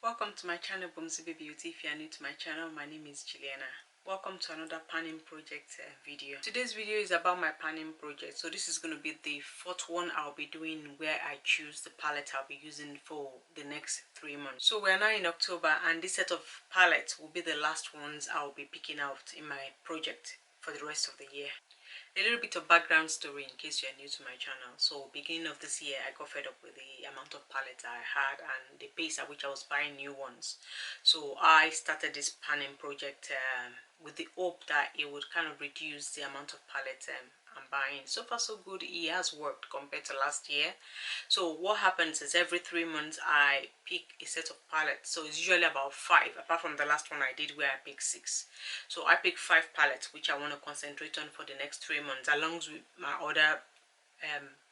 Welcome to my channel, Bumsy Beauty. If you are new to my channel, my name is Juliana. Welcome to another panning project video. Today's video is about my panning project. So this is going to be the fourth one I'll be doing, where I choose the palette I'll be using for the next 3 months. So we're now in October, and this set of palettes will be the last ones I'll be picking out in my project for the rest of the year. A little bit of background story in case you are new to my channel. So beginning of this year, I got fed up with the amount of palettes I had and the pace at which I was buying new ones. So I started this panning project with the hope that it would kind of reduce the amount of palettes I'm buying. So far so good, it has worked compared to last year. So what happens is every 3 months I pick a set of palettes. So it's usually about 5, apart from the last one I did where I picked 6. So I pick 5 palettes which I want to concentrate on for the next 3 months, along with my other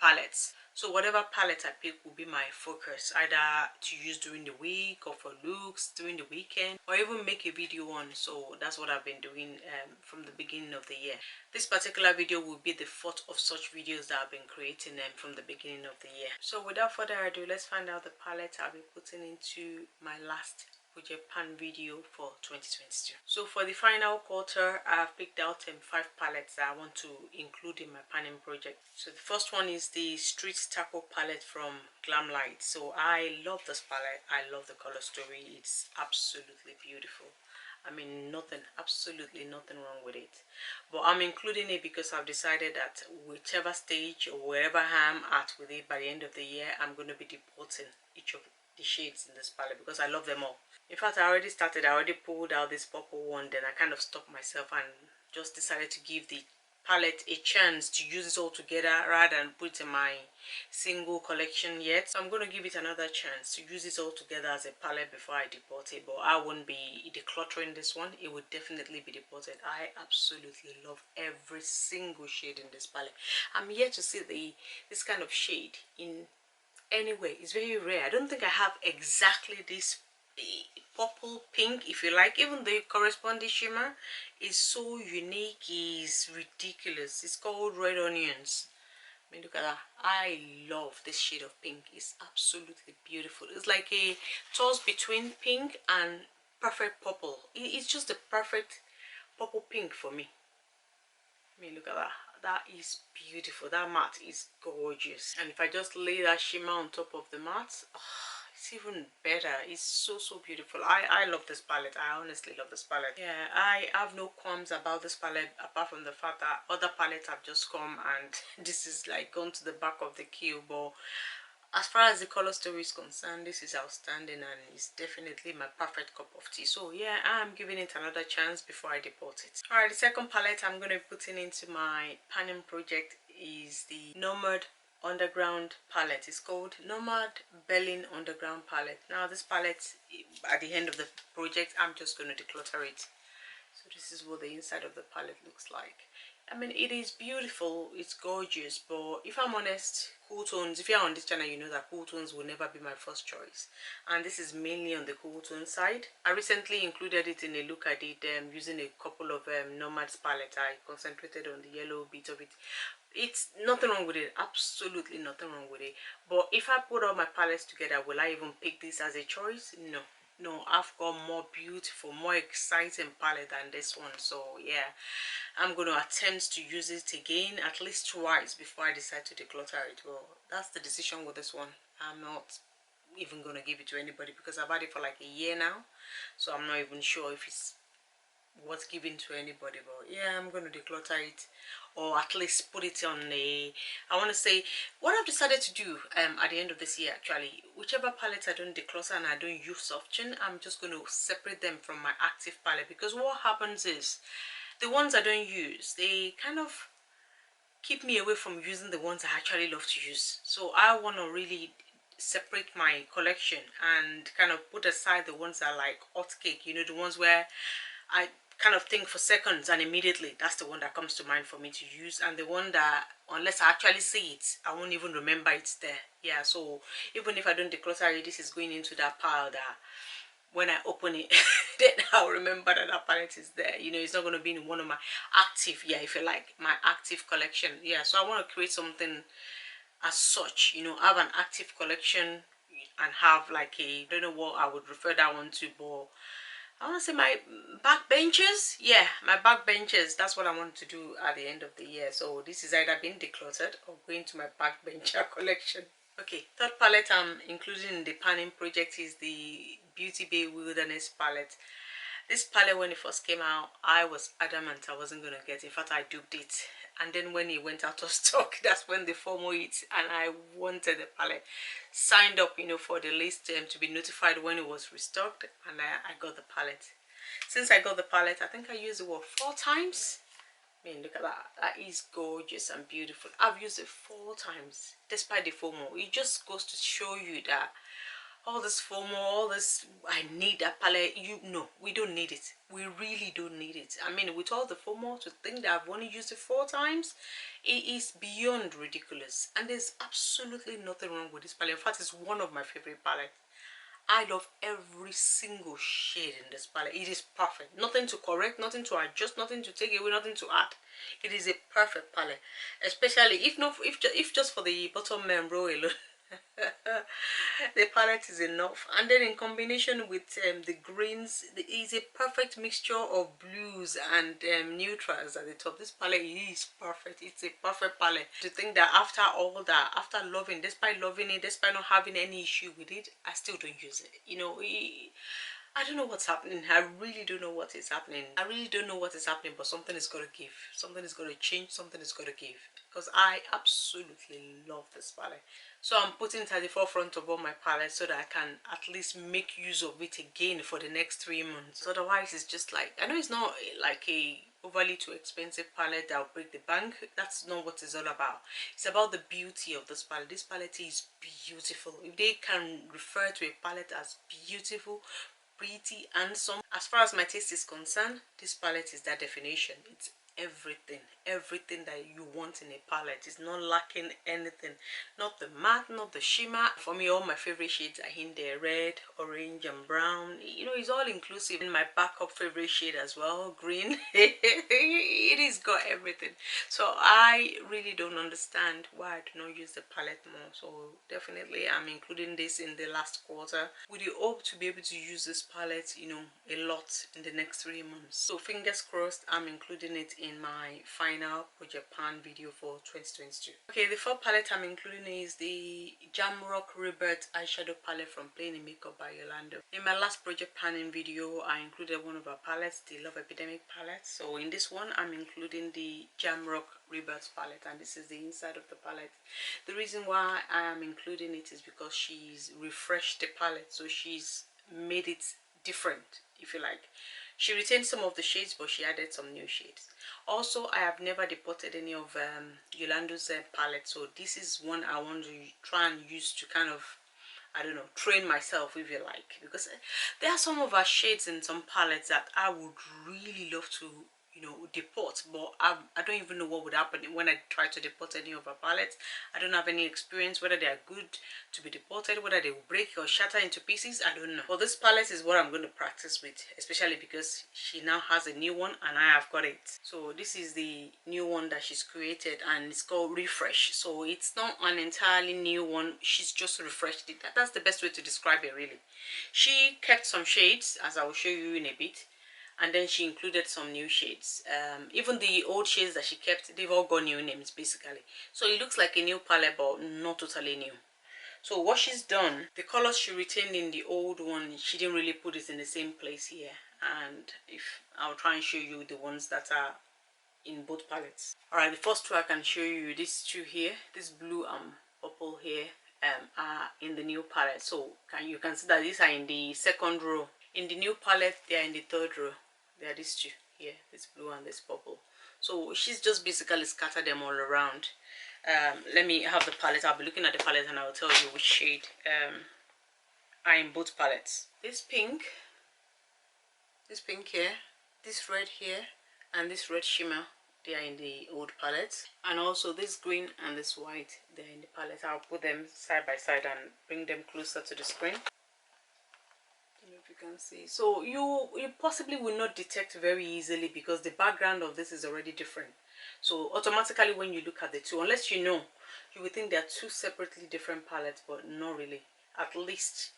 palettes. So whatever palette I pick will be my focus, either to use during the week or for looks during the weekend, or even make a video on. So that's what I've been doing from the beginning of the year. This particular video will be the fourth of such videos that I've been creating from the beginning of the year. So without further ado, let's find out the palette I'll be putting into my last project pan video for 2022. So for the final quarter, I've picked out 5 palettes that I want to include in my panning project. So the first one is the Street Taco palette from Limelight. So I love this palette. I love the color story. It's absolutely beautiful. I mean, absolutely nothing wrong with it. But I'm including it because I've decided that whichever stage or wherever I am at with it by the end of the year, I'm going to be deporting each of the shades in this palette because I love them all. In fact, I already pulled out this purple one, then I kind of stopped myself and just decided to give the palette a chance to use it all together rather than put it in my single collection yet. So I'm going to give it another chance to use it all together as a palette before I deport it. But I won't be decluttering this one. It would definitely be deported. I absolutely love every single shade in this palette. I'm yet to see this kind of shade in any way. It's very rare. I don't think I have exactly this purple pink, if you like. Even the corresponding shimmer is so unique, is ridiculous. It's called Red Onions. I mean, look at that. I love this shade of pink. It's absolutely beautiful. It's like a toss between pink and perfect purple. It's just the perfect purple pink for me. I mean, look at that. That is beautiful. That matte is gorgeous. And if I just lay that shimmer on top of the matte, it's even better. It's so beautiful. I love this palette. I honestly love this palette. Yeah, I have no qualms about this palette apart from the fact that other palettes have just come and this is like gone to the back of the queue. But as far as the color story is concerned, this is outstanding and it's definitely my perfect cup of tea. So yeah, I'm giving it another chance before I deport it. Alright, the second palette I'm going to be putting into my panning project is the Nomad Underground palette. It's called Nomad Berlin Underground palette. Now this palette, at the end of the project, I'm just going to declutter it. So this is what the inside of the palette looks like. I mean, it is beautiful, it's gorgeous, but if I'm honest, cool tones, if you're on this channel, you know that cool tones will never be my first choice. And this is mainly on the cool tone side. I recently included it in a look I did using a couple of Nomads palette. I concentrated on the yellow bit of it. It's nothing wrong with it, absolutely nothing wrong with it. But if I put all my palettes together, will I even pick this as a choice? No, I've got more beautiful, more exciting palette than this one. So yeah, I'm going to attempt to use it again at least twice before I decide to declutter it. Well, that's the decision with this one. I'm not even going to give it to anybody because I've had it for like a year now. So I'm not even sure if it's worth giving to anybody. But yeah, I'm going to declutter it, or at least put it on I want to say what I've decided to do at the end of this year, actually, whichever palettes I don't declutter and I don't use often, I'm just going to separate them from my active palette. Because what happens is the ones I don't use, they kind of keep me away from using the ones I actually love to use. So I want to really separate my collection and kind of put aside the ones that are like hot cake, you know, the ones where I kind of think for seconds and immediately that's the one that comes to mind for me to use, and the one that unless I actually see it, I won't even remember it's there. Yeah, so even if I don't declutter it, this is going into that pile that when I open it then I'll remember that that palette is there. You know, it's not going to be in one of my active, yeah, if you like, my active collection. Yeah, so I want to create something as such, you know, have an active collection and have like a, I don't know what I would refer that one to, but I want to say my back benches. Yeah, my back benches. That's what I want to do at the end of the year. So this is either being decluttered or going to my back bencher collection. Okay, third palette I'm including in the panning project is the Beauty Bay Wilderness palette. This palette, when it first came out, I was adamant I wasn't going to get it. In fact, I duped it. And then when it went out of stock, that's when the FOMO hit and I wanted the palette. Signed up, you know, for the list to be notified when it was restocked, and I got the palette. Since I got the palette, I think I used it, what, 4 times? I mean, look at that. That is gorgeous and beautiful. I've used it 4 times, despite the FOMO. It just goes to show you that all this FOMO, all this, I need that palette, you know, we don't need it. We really don't need it. I mean, with all the FOMO, to think that I've only used it 4 times, it is beyond ridiculous. And there's absolutely nothing wrong with this palette. In fact, it's one of my favorite palettes. I love every single shade in this palette. It is perfect. Nothing to correct, nothing to adjust, nothing to take away, nothing to add. It is a perfect palette. Especially if just for the bottom row alone. The palette is enough, and then in combination with the greens, it is a perfect mixture of blues and neutrals at the top. This palette is perfect. It's a perfect palette. To think that after all that, after loving, despite loving it, despite not having any issue with it, I still don't use it, you know. I don't know what's happening. I really don't know what is happening. I really don't know what is happening, but something is going to give. Something is going to change. Something is going to give. Because I absolutely love this palette. So I'm putting it at the forefront of all my palettes so that I can at least make use of it again for the next 3 months. Otherwise, it's just like, I know it's not like a overly too expensive palette that will break the bank. That's not what it's all about. It's about the beauty of this palette. This palette is beautiful. If they can refer to a palette as beautiful, pretty, handsome, as far as my taste is concerned, this palette is that definition. It's everything that you want in a palette. Is not lacking anything, not the matte, not the shimmer. For me, all my favorite shades are in there: red, orange and brown. You know, it's all inclusive. In my backup favorite shade as well, green. It is got everything. So I really don't understand why I do not use the palette more. So definitely I'm including this in the last quarter with the hope to be able to use this palette, you know, a lot in the next 3 months. So fingers crossed, I'm including it in my final project pan video for 2022. Okay, the fourth palette I'm including is the Jamrock Rebirth eyeshadow palette from Playing in Makeup by Yolondo. In my last project panning video, I included one of our palettes, the Love Epidemic palette. So in this one, I'm including the Jamrock Rebirth palette, and this is the inside of the palette. The reason why I am including it is because she's refreshed the palette, so she's made it different, if you like. She retained some of the shades, but she added some new shades. Also, I have never depotted any of Yolando's palette, so this is one I want to try and use to kind of, I don't know, train myself, if you like, because there are some of our shades in some palettes that I would really love to, you know, depot, but I don't even know what would happen when I try to depot any of our palettes. I don't have any experience whether they are good to be deported, whether they will break or shatter into pieces. I don't know. But this palette is what I'm going to practice with, especially because she now has a new one and I have got it. So this is the new one that she's created, and it's called Refresh. So it's not an entirely new one, she's just refreshed it. That's the best way to describe it, really. She kept some shades, as I will show you in a bit, and then she included some new shades. Even the old shades that she kept, they've all got new names basically. So it looks like a new palette, but not totally new. So what she's done, the colors she retained in the old one, she didn't really put it in the same place here. And if I'll try and show you the ones that are in both palettes. Alright, the first two I can show you, these two here, this blue and purple here, are in the new palette. So you can see that these are in the second row. In the new palette, they are in the third row. There are these two here, this blue and this purple. So she's just basically scattered them all around. Let me have the palette. I'll be looking at the palette and I'll tell you which shade are in both palettes. This pink here, this red here, and this red shimmer, they are in the old palette. And also this green and this white, they're in the palette. I'll put them side by side and bring them closer to the screen. If you can see, so you possibly will not detect very easily because the background of this is already different. So automatically when you look at the two, unless you know, you would think they are two separately different palettes, but not really. at least,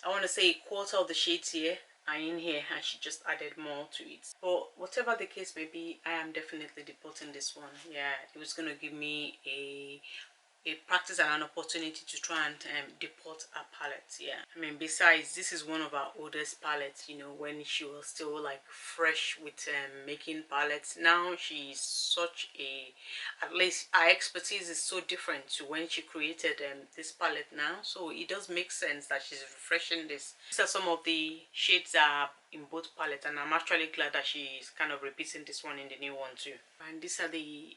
I want to say, a quarter of the shades here are in here, and she just added more to it. But whatever the case may be, I am definitely deporting this one. Yeah, it was going to give me a practice and an opportunity to try and deport our palette. Yeah, I mean, besides, this is one of our oldest palettes, you know, when she was still like fresh with making palettes. Now she's such a, at least our expertise is so different to when she created this palette now, so it does make sense that she's refreshing this. These are some of the shades that are in both palettes, and I'm actually glad that she's kind of repeating this one in the new one too. And these are the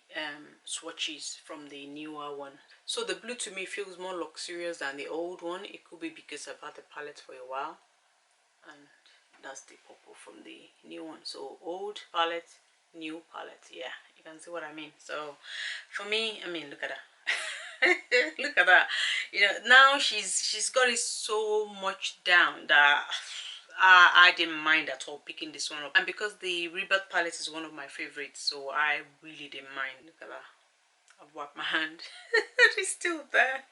swatches from the newer one. So the blue to me feels more luxurious than the old one. It could be because I've had the palette for a while. And that's the purple from the new one. So old palette, new palette. Yeah, you can see what I mean. So for me, I mean, look at that. Look at that. You know, now she's got it so much down that I didn't mind at all picking this one up. And because the Rebirth palette is one of my favorites, so I really didn't mind. Look at that. I've wiped my hand. It's still there.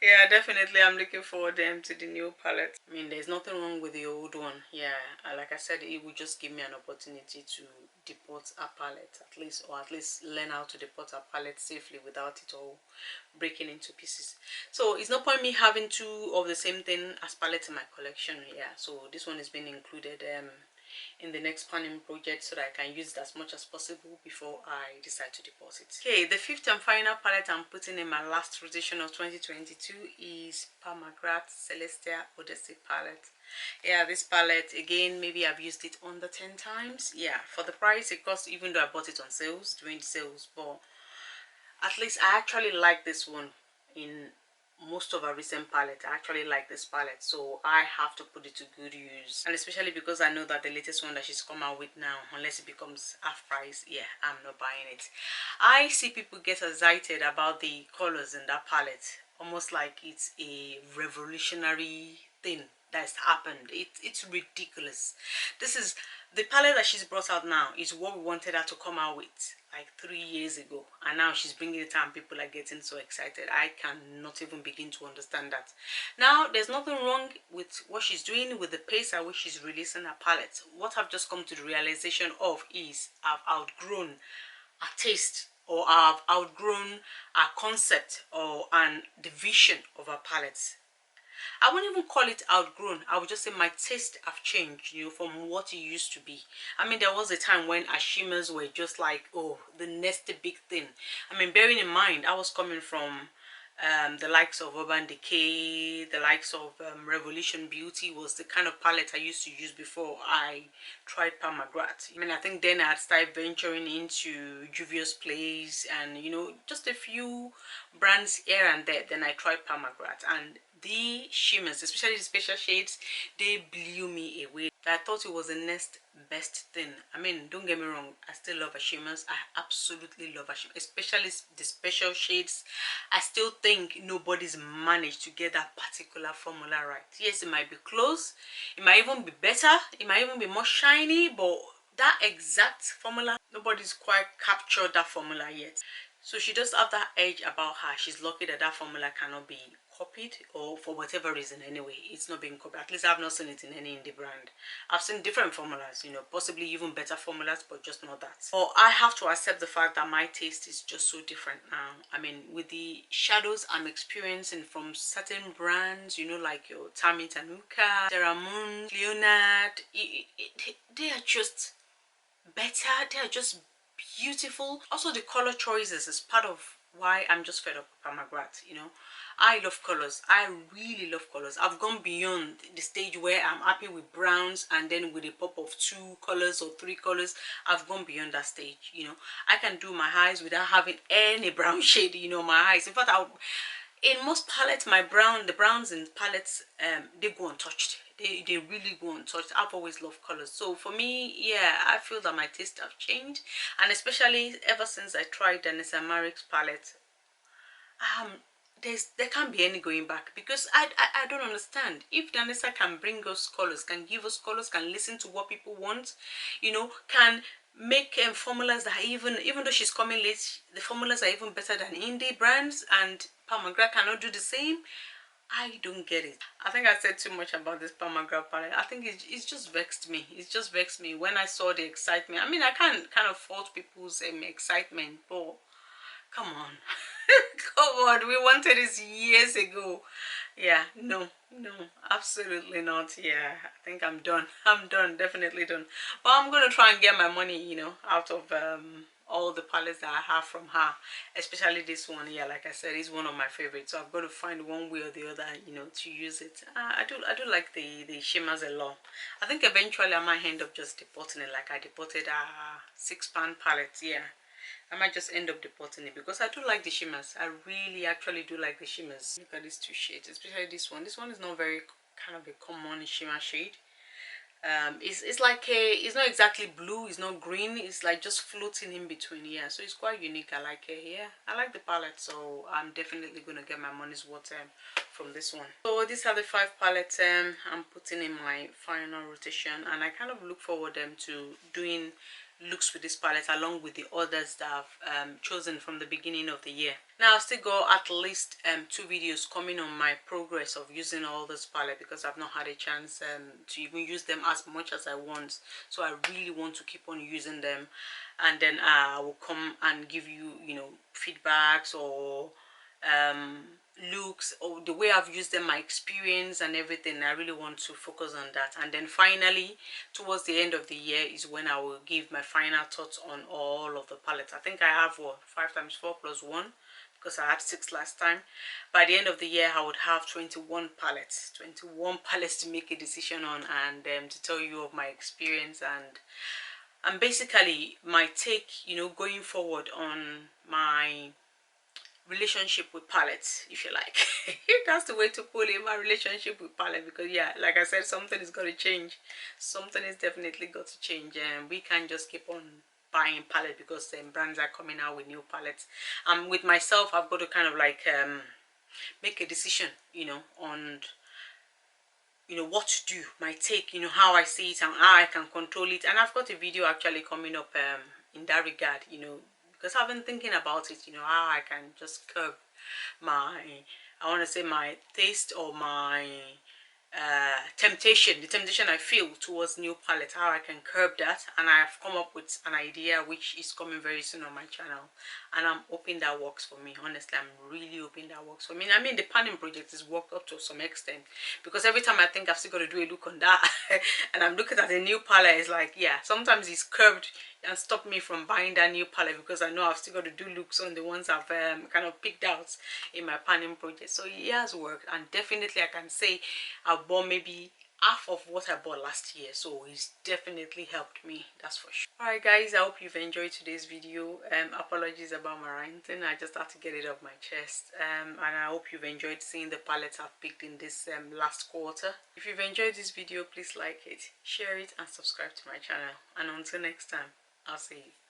Yeah, definitely I'm looking forward to the new palette. I mean, there's nothing wrong with the old one. Yeah, like I said, it would just give me an opportunity to deport a palette at least, or at least learn how to deport a palette safely without it all breaking into pieces. So it's no point me having two of the same thing as palettes in my collection. Yeah, so this one is being included in the next panning project so that I can use it as much as possible before I decide to deport it. Okay, the fifth and final palette I'm putting in my last rotation of 2022 is Patmcgrath Celestial Odyssey palette. Yeah, this palette, again, maybe I've used it under 10 times. Yeah, for the price it costs, even though I bought it on sales, during sales, but at least I actually like this one. In most of our recent palette, I actually like this palette, so I have to put it to good use. And especially because I know that the latest one that she's come out with now, unless it becomes half price, yeah, I'm not buying it. I see people get excited about the colors in that palette, almost like it's a revolutionary thing that's happened. It's ridiculous. This is the palette that she's brought out now is what we wanted her to come out with like 3 years ago, and now she's bringing it out and people are getting so excited. I cannot even begin to understand that. Now, there's nothing wrong with what she's doing, with the pace at which she's releasing her palette. What I've just come to the realization of is I've outgrown a taste, or I've outgrown a concept and the vision of her palettes. I wouldn't even call it outgrown. I would just say my taste have changed, you know, from what it used to be. I mean, there was a time when our shimmers were just like, oh, the next big thing. I mean, bearing in mind, I was coming from the likes of Urban Decay, the likes of Revolution Beauty was the kind of palette I used to use before I tried Patmcgrath. I mean, I think then I had started venturing into Juvia's Place and, you know, just a few brands here and there. Then I tried Patmcgrath, and the shimmers, especially the special shades, they blew me away. I thought it was the next best thing. I mean, don't get me wrong, I still love her shimmers. I absolutely love her shimmers, especially the special shades. I still think nobody's managed to get that particular formula right. Yes, it might be close, it might even be better, it might even be more shiny, but that exact formula, nobody's quite captured that formula yet. So she does have that edge about her. She's lucky that that formula cannot be copied, or for whatever reason anyway, it's not being copied. At least I've not seen it in any indie brand. I've seen different formulas, you know, possibly even better formulas, but just not that. Or I have to accept the fact that my taste is just so different now. I mean, with the shadows I'm experiencing from certain brands, you know, like your Tammy Tanuka, Sarah Moon, Leonard, they are just better. They are just beautiful. Also, the color choices is part of why I'm just fed up with Pimby, you know. I love colors. I really love colors. I've gone beyond the stage where I'm happy with browns and then with a pop of 2 colors or 3 colors. I've gone beyond that stage, you know. I can do my eyes without having any brown shade, you know, my eyes. In fact, in most palettes, the browns in palettes, they go untouched. They really go untouched. I've always loved colors. So for me, yeah, I feel that my taste have changed. And especially ever since I tried Danessa Marik's palette, there can't be any going back, because I don't understand. If Danessa can bring us colors, can give us colors, can listen to what people want, you know, can make formulas that even though she's coming late, the formulas are even better than indie brands, and Patmcgrath cannot do the same. I don't get it. I think I said too much about this Patmcgrath palette. I think it's just vexed me. It's just vexed me when I saw the excitement. I mean, I can't kind of fault people's excitement, but come on. Come on, we wanted this years ago. Yeah, no, absolutely not. Yeah, I think I'm done. I'm done, definitely done. But I'm gonna try and get my money, out of all the palettes that I have from her, especially this one. Yeah, like I said, it's one of my favorites, so I've got to find one way or the other, to use it. I do like the shimmers a lot. I think eventually I might end up just deporting it, like I deported a £6 palette. Yeah, I might just end up deporting it because I do like the shimmers. I really actually do like the shimmers. Look at these two shades, especially this one. This one is not very kind of a common shimmer shade. It's like it's not exactly blue, it's not green, it's like just floating in between. Yeah, so it's quite unique. I like it. Yeah, I like the palette, so I'm definitely gonna get my money's worth from this one. So these are the 5 palettes I'm putting in my final rotation, and I kind of look forward to doing looks with this palette along with the others that I've chosen from the beginning of the year. Now I've still got at least 2 videos coming on my progress of using all this palette, because I've not had a chance to even use them as much as I want. So I really want to keep on using them, and then I will come and give you feedbacks or looks, or the way I've used them, my experience and everything. I really want to focus on that, and then finally towards the end of the year is when I will give my final thoughts on all of the palettes. I think I have 5 times 4 plus 1, because I had 6 last time. By the end of the year I would have 21 palettes to make a decision on, and to tell you of my experience and basically my take, going forward on my relationship with palettes, if you like. That's the way to put it, my relationship with palette, because yeah, like I said, something is going to change. Something is definitely got to change, and we can't just keep on buying palette because brands are coming out with new palettes. With myself, I've got to kind of like make a decision, on what to do, my take, how I see it and how I can control it. And I've got a video actually coming up in that regard, because I've been thinking about it, how I can just curb my, I want to say my taste, or my the temptation I feel towards new palette, how I can curb that. And I've come up with an idea which is coming very soon on my channel, and I'm hoping that works for me. Honestly, I'm really hoping that works for me. I mean, the panning project is worked up to some extent, because every time I think I've still got to do a look on that and I'm looking at a new palette, it's like, yeah, sometimes it's curved and stop me from buying that new palette, because I know I've still got to do looks on the ones I've kind of picked out in my panning project. So it has worked, and definitely I can say I bought maybe half of what I bought last year, so it's definitely helped me, that's for sure. Alright guys, I hope you've enjoyed today's video. Apologies about my ranting, I just had to get it off my chest, and I hope you've enjoyed seeing the palettes I've picked in this last quarter. If you've enjoyed this video, please like it, share it, and subscribe to my channel. And until next time, I'll see you.